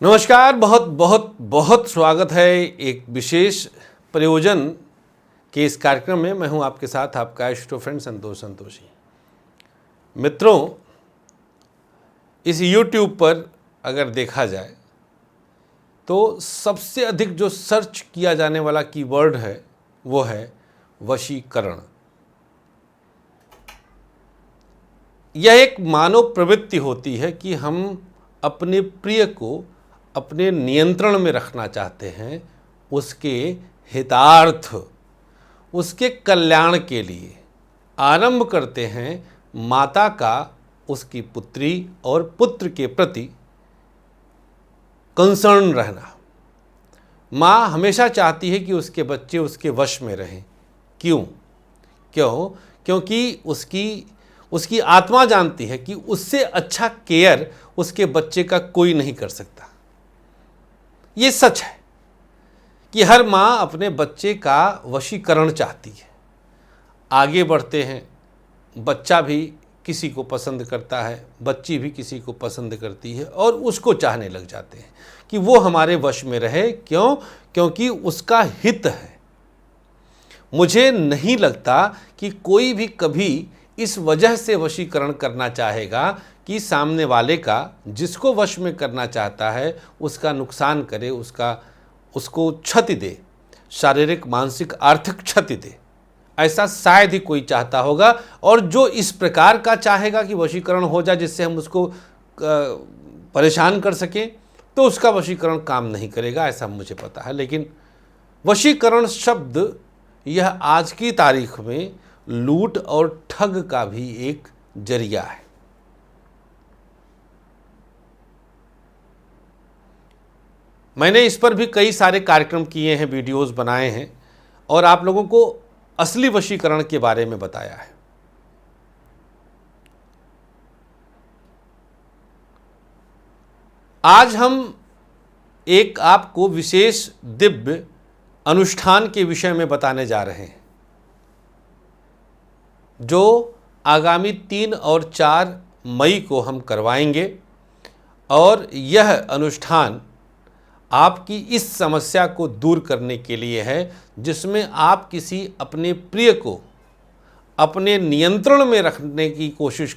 नमस्कार, बहुत बहुत बहुत स्वागत है एक विशेष प्रयोजन के इस कार्यक्रम में। मैं हूं आपके साथ आपका स्टूडियो फ्रेंड संतोष संतोषी। मित्रों, इस YouTube पर अगर देखा जाए तो सबसे अधिक जो सर्च किया जाने वाला कीवर्ड है वो है वशीकरण। यह एक मानव प्रवृत्ति होती है कि हम अपने प्रिय को अपने नियंत्रण में रखना चाहते हैं, उसके हितार्थ, उसके कल्याण के लिए आरंभ करते हैं माता का उसकी पुत्री और पुत्र के प्रति कंसर्न रहना। माँ हमेशा चाहती है कि उसके बच्चे उसके वश में रहें। क्योंकि उसकी आत्मा जानती है कि उससे अच्छा केयर उसके बच्चे का कोई नहीं कर सकता। ये सच है कि हर माँ अपने बच्चे का वशीकरण चाहती है। आगे बढ़ते हैं, बच्चा भी किसी को पसंद करता है, बच्ची भी किसी को पसंद करती है और उसको चाहने लग जाते हैं कि वो हमारे वश में रहे। क्योंकि उसका हित है। मुझे नहीं लगता कि कोई भी कभी इस वजह से वशीकरण करना चाहेगा कि सामने वाले का, जिसको वश में करना चाहता है, उसका नुकसान करे, उसको क्षति दे, शारीरिक, मानसिक, आर्थिक क्षति दे। ऐसा शायद ही कोई चाहता होगा। और जो इस प्रकार का चाहेगा कि वशीकरण हो जाए जिससे हम उसको परेशान कर सकें, तो उसका वशीकरण काम नहीं करेगा, ऐसा मुझे पता है। लेकिन वशीकरण शब्द यह आज की तारीख में लूट और ठग का भी एक जरिया है। मैंने इस पर भी कई सारे कार्यक्रम किए हैं, वीडियोस बनाए हैं और आप लोगों को असली वशीकरण के बारे में बताया है। आज हम एक आपको विशेष दिव्य अनुष्ठान के विषय में बताने जा रहे हैं, जो आगामी 3 और 4 मई को हम करवाएंगे। और यह अनुष्ठान आपकी इस समस्या को दूर करने के लिए है, जिसमें आप किसी अपने प्रिय को अपने नियंत्रण में रखने की कोशिश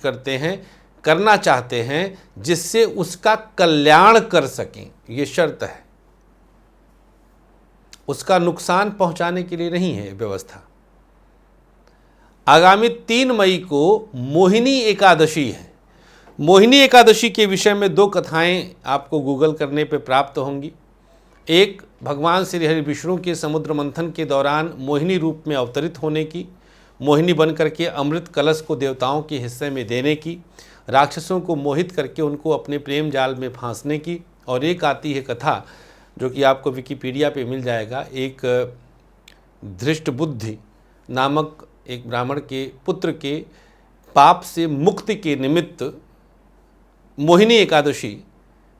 करना चाहते हैं, जिससे उसका कल्याण कर सकें। ये शर्त है, उसका नुकसान पहुंचाने के लिए नहीं है व्यवस्था। आगामी 3 मई को मोहिनी एकादशी है। मोहिनी एकादशी के विषय में 2 कथाएं आपको गूगल करने पर प्राप्त होंगी। एक, भगवान श्री हरि विष्णु के समुद्र मंथन के दौरान मोहिनी रूप में अवतरित होने की, मोहिनी बन करके अमृत कलश को देवताओं के हिस्से में देने की, राक्षसों को मोहित करके उनको अपने प्रेम जाल में फांसने की। और एक आती है कथा, जो कि आपको विकिपीडिया पे मिल जाएगा। एक धृष्ट बुद्धि नामक एक ब्राह्मण के पुत्र के पाप से मुक्ति के निमित्त मोहिनी एकादशी,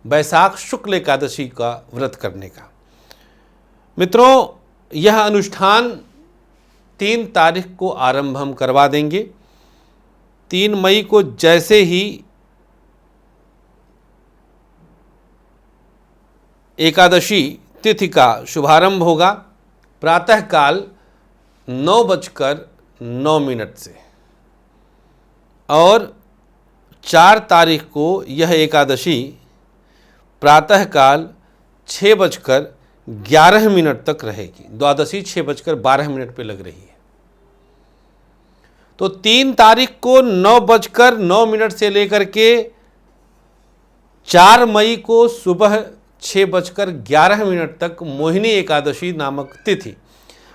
वैशाख शुक्ल एकादशी का व्रत करने का। मित्रों, यह अनुष्ठान 3 तारीख को आरंभ हम करवा देंगे। 3 मई को जैसे ही एकादशी तिथि का शुभारंभ होगा, प्रातःकाल 9:09 से, और 4 तारीख को यह एकादशी प्रातःकाल 6:11 तक रहेगी। द्वादशी 6:12 पे लग रही है। तो 3 तारीख को 9:09 से लेकर के 4 मई को सुबह 6:11 तक मोहिनी एकादशी नामक तिथि,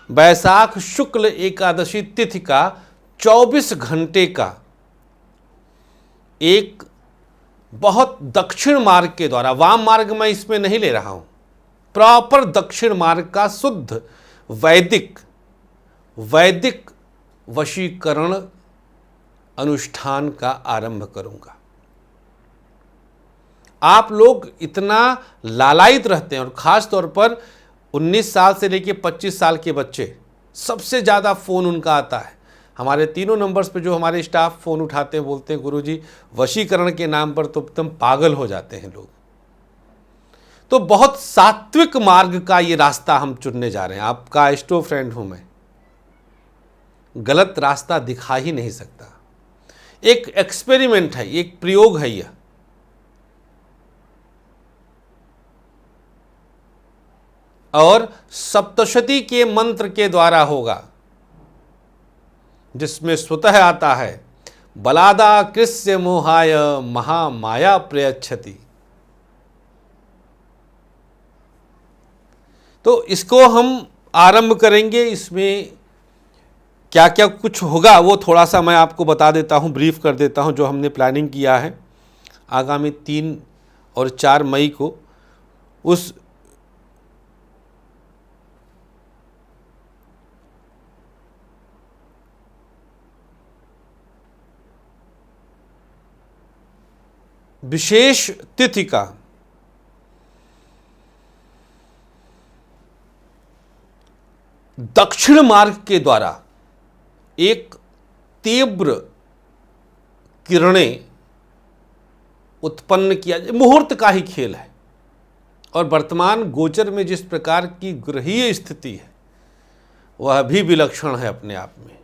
वैशाख शुक्ल एकादशी तिथि का 24 घंटे का एक बहुत दक्षिण मार्ग के द्वारा, वाम मार्ग मैं इसमें नहीं ले रहा हूं, प्रॉपर दक्षिण मार्ग का शुद्ध वैदिक वशीकरण अनुष्ठान का आरंभ करूंगा। आप लोग इतना लालायित रहते हैं, और ख़ास तौर पर 19 साल से लेकर 25 साल के बच्चे, सबसे ज़्यादा फ़ोन उनका आता है। हमारे तीनों नंबर्स पे जो हमारे स्टाफ फ़ोन उठाते हैं, बोलते हैं गुरुजी वशीकरण के नाम पर तो एकदम पागल हो जाते हैं लोग। तो बहुत सात्विक मार्ग का ये रास्ता हम चुनने जा रहे हैं। आपका एस्ट्रो फ्रेंड हूं मैं, गलत रास्ता दिखा ही नहीं सकता। एक एक्सपेरिमेंट है, एक प्रयोग है यह। और सप्तशती के मंत्र के द्वारा होगा, जिसमें स्वतः आता है बलादा कृष्य मोहाय महामाया प्रयच्छति। तो इसको हम आरंभ करेंगे। इसमें क्या क्या कुछ होगा वो थोड़ा सा मैं आपको बता देता हूँ, ब्रीफ कर देता हूँ। जो हमने प्लानिंग किया है आगामी 3 और 4 मई को, उस विशेष तिथि का दक्षिण मार्ग के द्वारा एक तीव्र किरणें उत्पन्न किया। मुहूर्त का ही खेल है। और वर्तमान गोचर में जिस प्रकार की ग्रहीय स्थिति है वह भी विलक्षण है अपने आप में।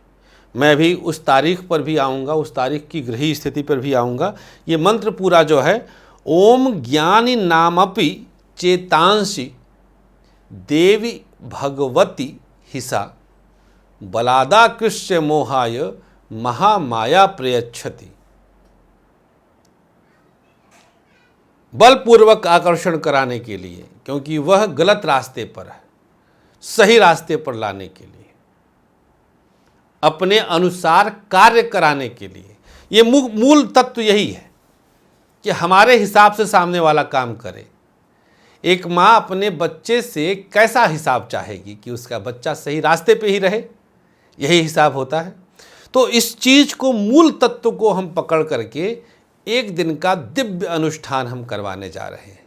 मैं भी उस तारीख पर भी आऊँगा, उस तारीख की ग्रहीय स्थिति पर भी आऊँगा। ये मंत्र पूरा जो है, ओम ज्ञानी नामपि चेतांसी देवी भगवती हिसा बलादा कृष्य मोहाय महामाया प्रयच्छति। बलपूर्वक आकर्षण कराने के लिए, क्योंकि वह गलत रास्ते पर है, सही रास्ते पर लाने के लिए, अपने अनुसार कार्य कराने के लिए। ये मूल तत्व यही है कि हमारे हिसाब से सामने वाला काम करे। एक माँ अपने बच्चे से कैसा हिसाब चाहेगी कि उसका बच्चा सही रास्ते पे ही रहे, यही हिसाब होता है। तो इस चीज को, मूल तत्व को हम पकड़ करके एक दिन का दिव्य अनुष्ठान हम करवाने जा रहे हैं।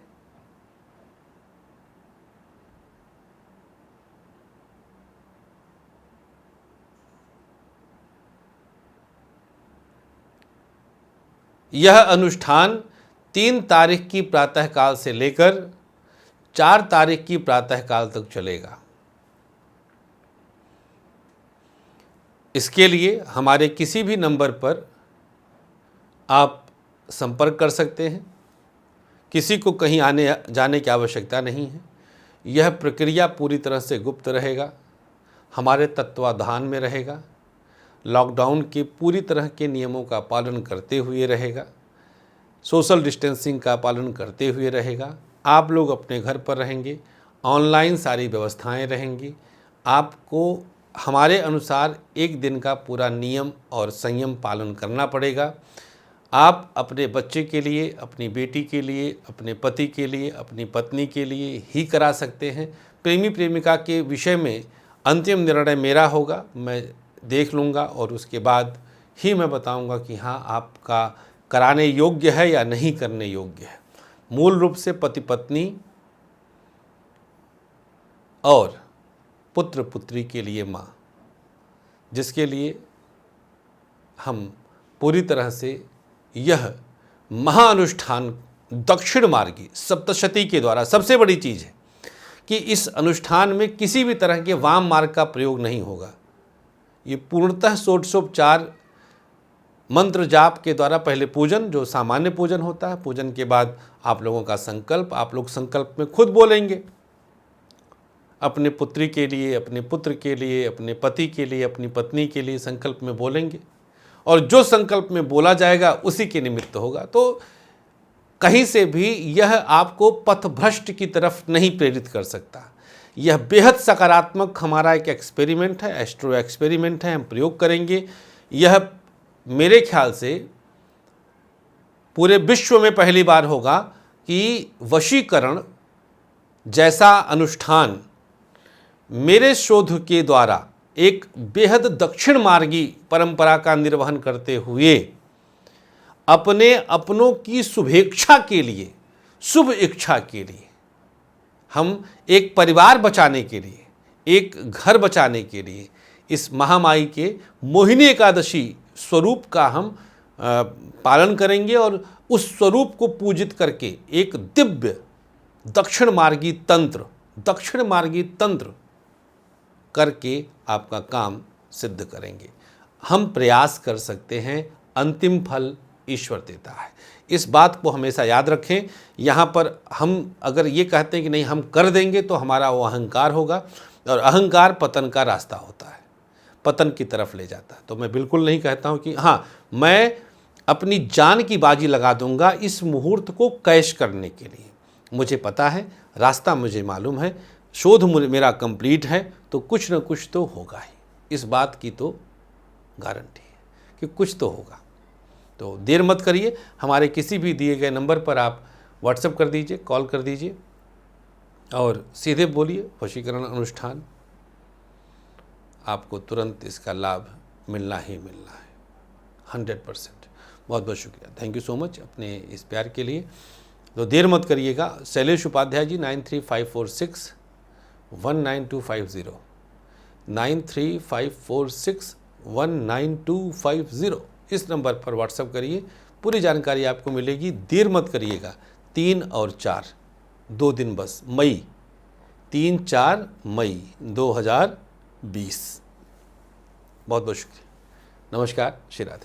यह अनुष्ठान 3 तारीख की प्रातःकाल से लेकर 4 तारीख की प्रातःकाल तक चलेगा। इसके लिए हमारे किसी भी नंबर पर आप संपर्क कर सकते हैं। किसी को कहीं आने जाने की आवश्यकता नहीं है। यह प्रक्रिया पूरी तरह से गुप्त रहेगा, हमारे तत्वाधान में रहेगा, लॉकडाउन के पूरी तरह के नियमों का पालन करते हुए रहेगा, सोशल डिस्टेंसिंग का पालन करते हुए रहेगा। आप लोग अपने घर पर रहेंगे, ऑनलाइन सारी व्यवस्थाएं रहेंगी। आपको हमारे अनुसार एक दिन का पूरा नियम और संयम पालन करना पड़ेगा। आप अपने बच्चे के लिए, अपनी बेटी के लिए, अपने पति के लिए, अपनी पत्नी के लिए ही करा सकते हैं। प्रेमी प्रेमिका के विषय में अंतिम निर्णय मेरा होगा, मैं देख लूँगा और उसके बाद ही मैं बताऊँगा कि हाँ आपका कराने योग्य है या नहीं करने योग्य है। मूल रूप से पति पत्नी और पुत्र पुत्री के लिए माँ, जिसके लिए हम पूरी तरह से यह महाअनुष्ठान दक्षिण मार्गी सप्तशती के द्वारा, सबसे बड़ी चीज़ है कि इस अनुष्ठान में किसी भी तरह के वाम मार्ग का प्रयोग नहीं होगा। ये पूर्णतः षोडशोपचार मंत्र जाप के द्वारा पहले पूजन, जो सामान्य पूजन होता है, पूजन के बाद आप लोगों का संकल्प, आप लोग संकल्प में खुद बोलेंगे अपने पुत्री के लिए, अपने पुत्र के लिए, अपने पति के लिए, अपनी पत्नी के लिए संकल्प में बोलेंगे और जो संकल्प में बोला जाएगा उसी के निमित्त होगा। तो कहीं से भी यह आपको पथभ्रष्ट की तरफ नहीं प्रेरित कर सकता। यह बेहद सकारात्मक हमारा एक एक्सपेरिमेंट है, एस्ट्रो एक्सपेरिमेंट है, हम प्रयोग करेंगे। यह मेरे ख्याल से पूरे विश्व में पहली बार होगा कि वशीकरण जैसा अनुष्ठान मेरे शोध के द्वारा एक बेहद दक्षिण मार्गी परंपरा का निर्वहन करते हुए अपने अपनों की शुभेच्छा के लिए, शुभ इच्छा के लिए, हम एक परिवार बचाने के लिए, एक घर बचाने के लिए इस महामाई के मोहिनी एकादशी स्वरूप का हम पालन करेंगे और उस स्वरूप को पूजित करके एक दिव्य दक्षिण मार्गी तंत्र करके आपका काम सिद्ध करेंगे। हम प्रयास कर सकते हैं, अंतिम फल ईश्वर देता है। इस बात को हमेशा याद रखें। यहाँ पर हम अगर ये कहते हैं कि नहीं हम कर देंगे तो हमारा वो अहंकार होगा, और अहंकार पतन का रास्ता होता है, पतन की तरफ ले जाता है। तो मैं बिल्कुल नहीं कहता हूँ कि हाँ मैं अपनी जान की बाजी लगा दूंगा इस मुहूर्त को कैश करने के लिए। मुझे पता है, रास्ता मुझे मालूम है, शोध मेरा कंप्लीट है, तो कुछ न कुछ तो होगा ही। इस बात की तो गारंटी है कि कुछ तो होगा। तो देर मत करिए, हमारे किसी भी दिए गए नंबर पर आप व्हाट्सएप कर दीजिए, कॉल कर दीजिए और सीधे बोलिए वशीकरण अनुष्ठान, आपको तुरंत इसका लाभ मिलना ही मिलना है 100%। बहुत बहुत शुक्रिया, थैंक यू सो मच अपने इस प्यार के लिए। तो देर मत करिएगा। शैलेश उपाध्याय जी 9354619250 9354619250 इस नंबर पर व्हाट्सएप करिए, पूरी जानकारी आपको मिलेगी। देर मत करिएगा। 3 और 4 2 दिन बस, मई 3-4 मई 2020। बहुत बहुत शुक्रिया, नमस्कार, श्री राधे।